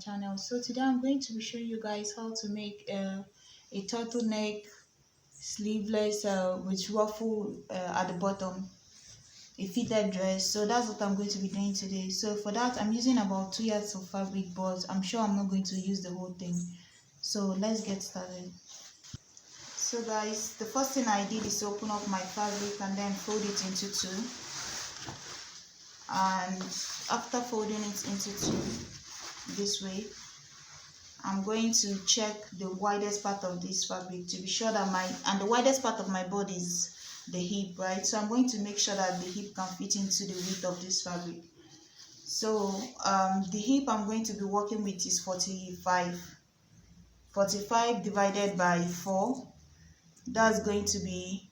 channel. So today I'm going to be showing you guys how to make a turtleneck sleeveless with ruffle at the bottom, a fitted dress. So that's what I'm going to be doing today. So for that I'm using about 2 yards of fabric, but I'm sure I'm not going to use the whole thing. So let's get started. So guys, the first thing I did is open up my fabric and then fold it into two. And after folding it into two this way, I'm going to check the widest part of this fabric to be sure that the widest part of my body is the hip, right? So I'm going to make sure that the hip can fit into the width of this fabric. So the hip I'm going to be working with is 45 divided by 4. That's going to be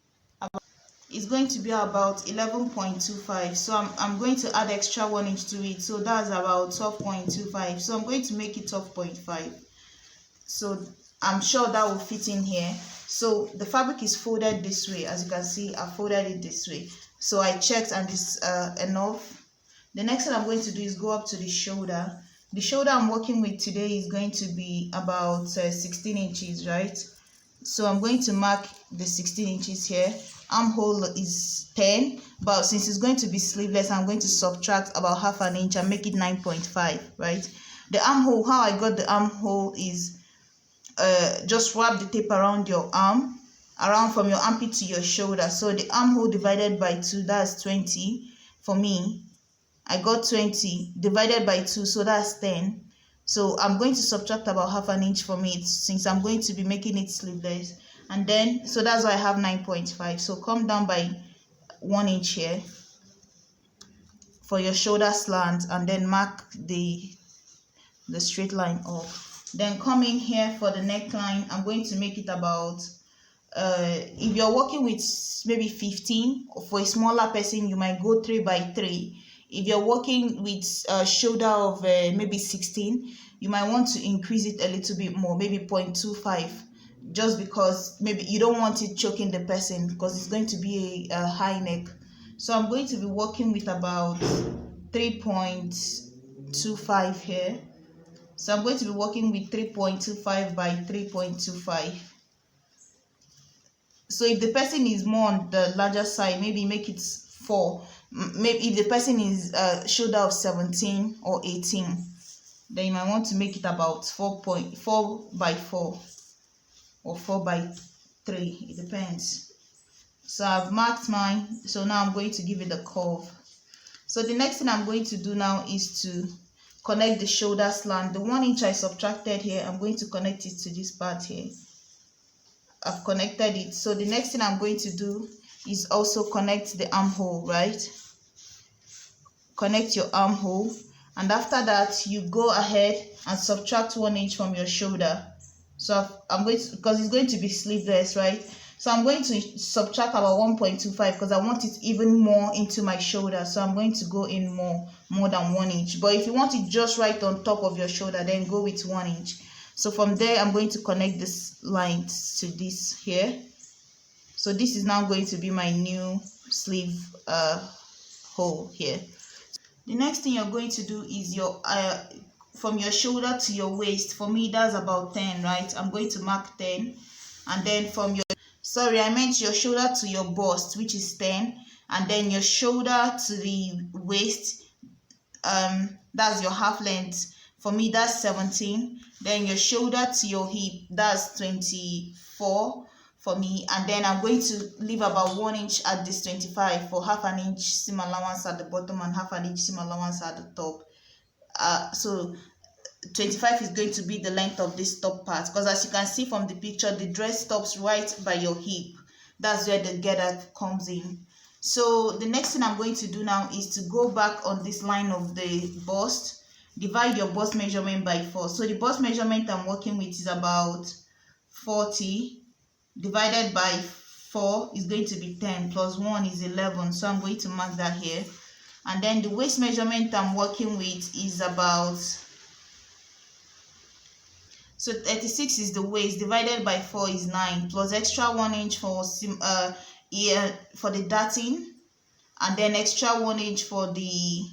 about 11.25. so I'm going to add extra 1 inch to it, so that's about 12.25. so I'm going to make it 12.5. so I'm sure that will fit in here. So the fabric is folded this way. As you can see, I folded it this way, so I checked and it's enough. The next thing I'm going to do is go up to the shoulder. The shoulder I'm working with today is going to be about 16 inches, right? So I'm going to mark the 16 inches here. Armhole is 10, but since it's going to be sleeveless, I'm going to subtract about half an inch and make it 9.5, right? The armhole, how I got the armhole is just wrap the tape around your arm, around from your armpit to your shoulder. So the armhole divided by 2, that's 20. For me, I got 20 divided by 2, so that's 10. So I'm going to subtract about half an inch from it since I'm going to be making it sleeveless. And then, so that's why I have 9.5. So come down by 1 inch here for your shoulder slant, and then mark the straight line up. Then come in here for the neckline. I'm going to make it about, if you're working with maybe 15, or for a smaller person, you might go 3 by 3. If you're working with a shoulder of maybe 16, you might want to increase it a little bit more, maybe 0.25, just because maybe you don't want it choking the person because it's going to be a high neck. So I'm going to be working with about 3.25 here. So I'm going to be working with 3.25 by 3.25. So if the person is more on the larger side, maybe make it 4. Maybe if the person is shoulder of 17 or 18, then you might want to make it about 4.4 by 4 or 4 by 3. It depends. So I've marked mine. So now I'm going to give it a curve. So the next thing I'm going to do now is to connect the shoulder slant. The 1 inch I subtracted here, I'm going to connect it to this part here. I've connected it. So the next thing I'm going to do is also connect the armhole, right? Connect your armhole, and after that you go ahead and subtract 1 inch from your shoulder. So I'm going to, because it's going to be sleeveless, right? So I'm going to subtract about 1.25 because I want it even more into my shoulder. So I'm going to go in more than 1 inch. But if you want it just right on top of your shoulder, then go with 1 inch. So from there, I'm going to connect this line to this here. So this is now going to be my new sleeve hole here. The next thing you're going to do is your from your shoulder to your waist. For me, that's about 10, right? I'm going to mark 10, and then from your I meant your shoulder to your bust, which is 10, and then your shoulder to the waist, that's your half length. For me, that's 17. Then your shoulder to your hip, that's 24 for me, and then I'm going to leave about 1 inch at this 25 for half an inch seam allowance at the bottom and half an inch seam allowance at the top. So 25 is going to be the length of this top part, because as you can see from the picture, the dress stops right by your hip. That's where the girder comes in. So the next thing I'm going to do now is to go back on this line of the bust. Divide your bust measurement by 4. So the bust measurement I'm working with is about 40 divided by 4 is going to be 10, plus 1 is 11. So I'm going to mark that here. And then the waist measurement I'm working with is about, so 36 is the waist, divided by 4 is 9, plus extra 1 inch for the darting, and then extra 1 inch for the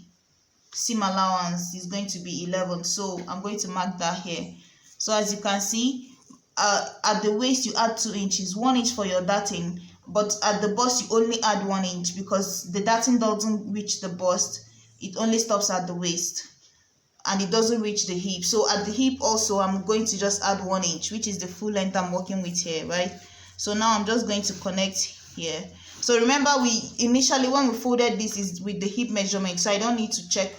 seam allowance is going to be 11, so I'm going to mark that here. So as you can see, at the waist you add 2 inches, 1 inch for your darting, but at the bust you only add 1 inch because the darting doesn't reach the bust, it only stops at the waist and it doesn't reach the hip. So at the hip also I'm going to just add 1 inch, which is the full length I'm working with here, right? So now I'm just going to connect here. So remember, we initially when we folded this is with the hip measurement, so I don't need to check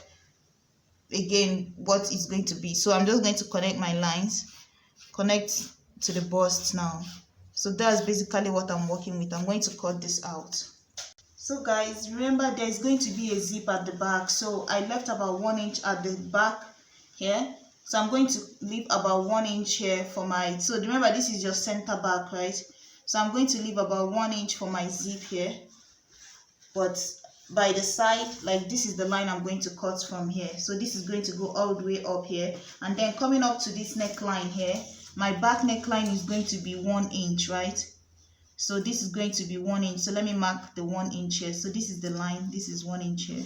again what it's going to be. So I'm just going to connect my lines, connect to the bust now. So that's basically what I'm working with. I'm going to cut this out. So guys, remember there's going to be a zip at the back, so I left about 1 inch at the back here. So I'm going to leave about 1 inch here for my, so remember this is your center back, right? So I'm going to leave about 1 inch for my zip here, but by the side, like this is the line I'm going to cut from here. So this is going to go all the way up here, and then coming up to this neckline here, my back neckline is going to be 1 inch, right? So this is going to be 1 inch. So let me mark the 1 inch here. So this is the line, this is 1 inch here.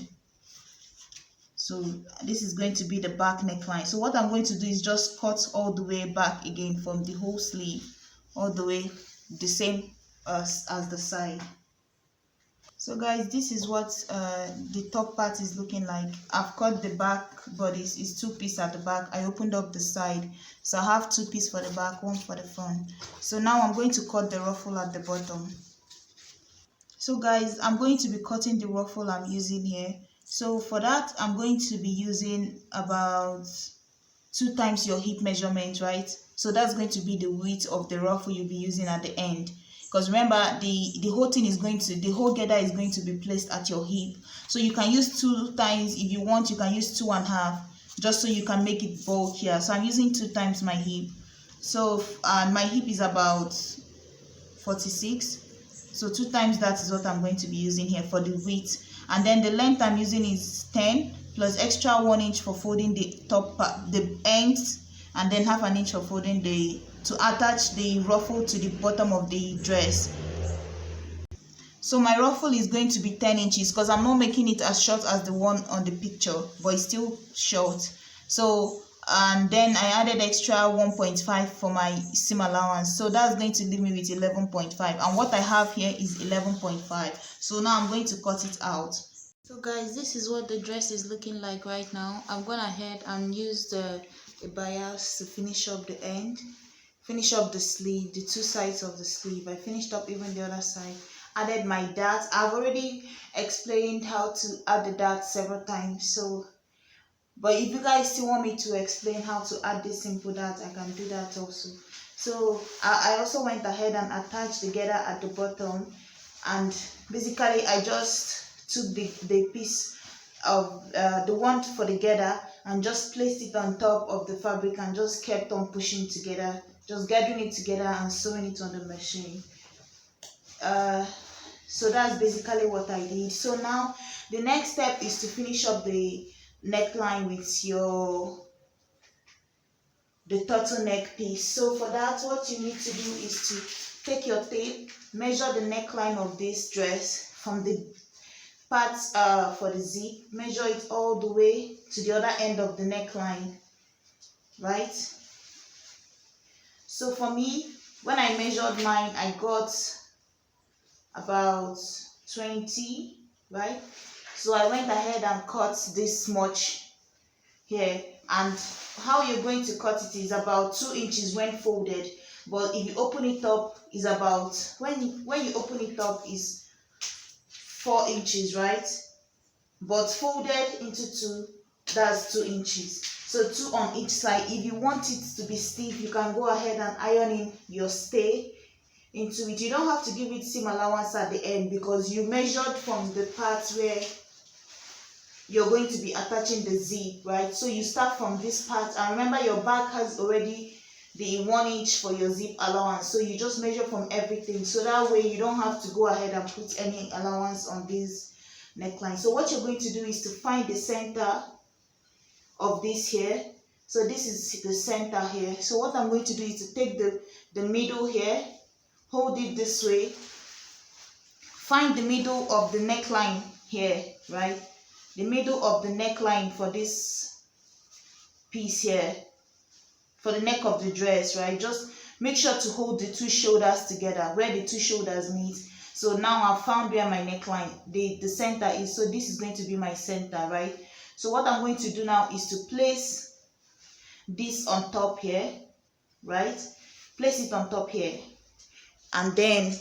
So this is going to be the back neckline. So what I'm going to do is just cut all the way back again from the whole sleeve, all the way the same as the side. So guys, this is what the top part is looking like. I've cut the back bodice, is 2 pieces at the back. I opened up the side, so I have 2 pieces for the back, 1 for the front. So now I'm going to cut the ruffle at the bottom. So guys, I'm going to be cutting the ruffle I'm using here. So for that, I'm going to be using about 2 times your hip measurement, right? So that's going to be the width of the ruffle you'll be using at the end. Because remember, the whole thing is going to, the whole gather is going to be placed at your hip. So you can use 2 times if you want. You can use 2.5, just so you can make it bulkier. So I'm using 2 times my hip. So my hip is about 46. So 2 times that is what I'm going to be using here for the width. And then the length I'm using is 10 plus extra 1 inch for folding the top part, the ends, and then half an inch for folding the, to attach the ruffle to the bottom of the dress. So my ruffle is going to be 10 inches because I'm not making it as short as the one on the picture, but it's still short. So and then I added extra 1.5 for my seam allowance, so that's going to leave me with 11.5, and what I have here is 11.5. So now I'm going to cut it out. So guys, this is what the dress is looking like right now. I'm gone ahead and used the bias to finish up the end, finish up the sleeve, the 2 sides of the sleeve. I finished up even the other side, added my darts. I've already explained how to add the darts several times, so but if you guys still want me to explain how to add this simple dart, I can do that also. So I also went ahead and attached the gather at the bottom, and basically I just took the piece of the one for the gather and just placed it on top of the fabric and just kept on pushing together, just gathering it together and sewing it on the machine. So that's basically what I did. So now the next step is to finish up the neckline with the turtleneck piece. So for that, what you need to do is to take your tape, measure the neckline of this dress from the parts for the zip, measure it all the way to the other end of the neckline, right? So for me, when I measured mine, I got about 20, right? So I went ahead and cut this much here, and how you're going to cut it is about 2 inches when folded, but if you open it up is about, when you open it up is 4 inches, right? But folded into 2, that's 2 inches. So 2 on each side. If you want it to be stiff, you can go ahead and iron in your stay into it. You don't have to give it seam allowance at the end because you measured from the parts where you're going to be attaching the zip, right? So you start from this part, and remember your back has already the 1 inch for your zip allowance, so you just measure from everything, so that way you don't have to go ahead and put any allowance on this neckline. So what you're going to do is to find the center of this here. So this is the center here. So what I'm going to do is to take the middle here, hold it this way, find the middle of the neckline here, right? the middle of the neckline for this piece here, for the neck of the dress, right? Just make sure to hold the two shoulders together where the two shoulders meet. So now I've found where my neckline, the center is. So this is going to be my center, right? So what I'm going to do now is to place this on top here, right? Place it on top here, and then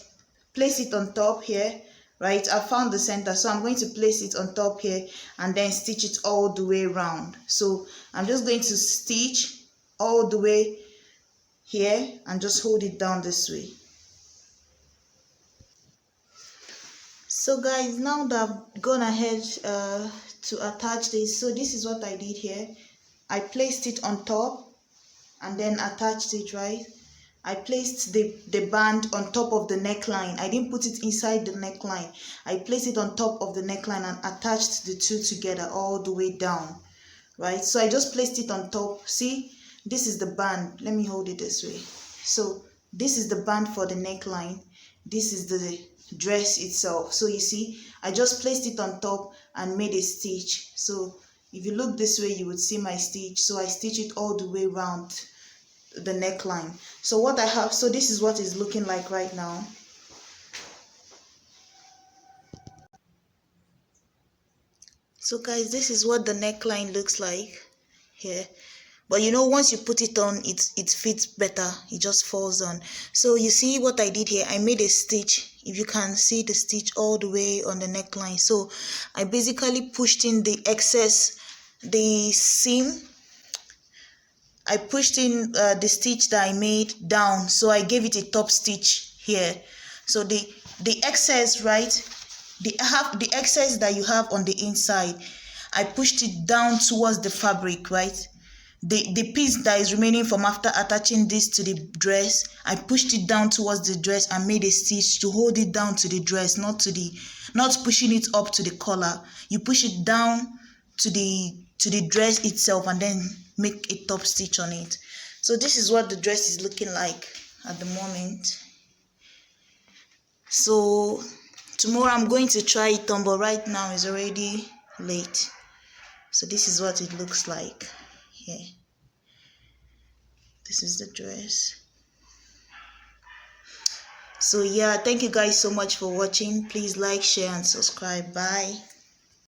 place it on top here, right? I found the center, so I'm going to place it on top here and then stitch it all the way around. So I'm just going to stitch all the way here and just hold it down this way. So guys, now that I've gone ahead to attach this, so this is what I did here. I placed it on top and then attached it, right? I placed the band on top of the neckline. I didn't put it inside the neckline. I placed it on top of the neckline and attached the two together all the way down, right? So I just placed it on top. See, this is the band. Let me hold it this way. So this is the band for the neckline. This is the dress itself. So you see, I just placed it on top and made a stitch. So if you look this way, you would see my stitch. So I stitch it all the way around the neckline. So what I have, so this is what it's looking like right now. So guys, this is what the neckline looks like here. But you know, once you put it on, it fits better. It just falls on. So you see what I did here? I made a stitch. If you can see the stitch all the way on the neckline. So I basically pushed in the excess, the seam. I pushed in the stitch that I made down. So I gave it a top stitch here. So the excess, right? The excess that you have on the inside, I pushed it down towards the fabric, right? The piece that is remaining from after attaching this to the dress, I pushed it down towards the dress and made a stitch to hold it down to the dress, not pushing it up to the collar. You push it down to the dress itself and then make a top stitch on it. So this is what the dress is looking like at the moment. So tomorrow I'm going to try it on, but right now it's already late. So this is what it looks like here. This is the dress. So yeah, thank you guys so much for watching. Please like, share and subscribe. Bye.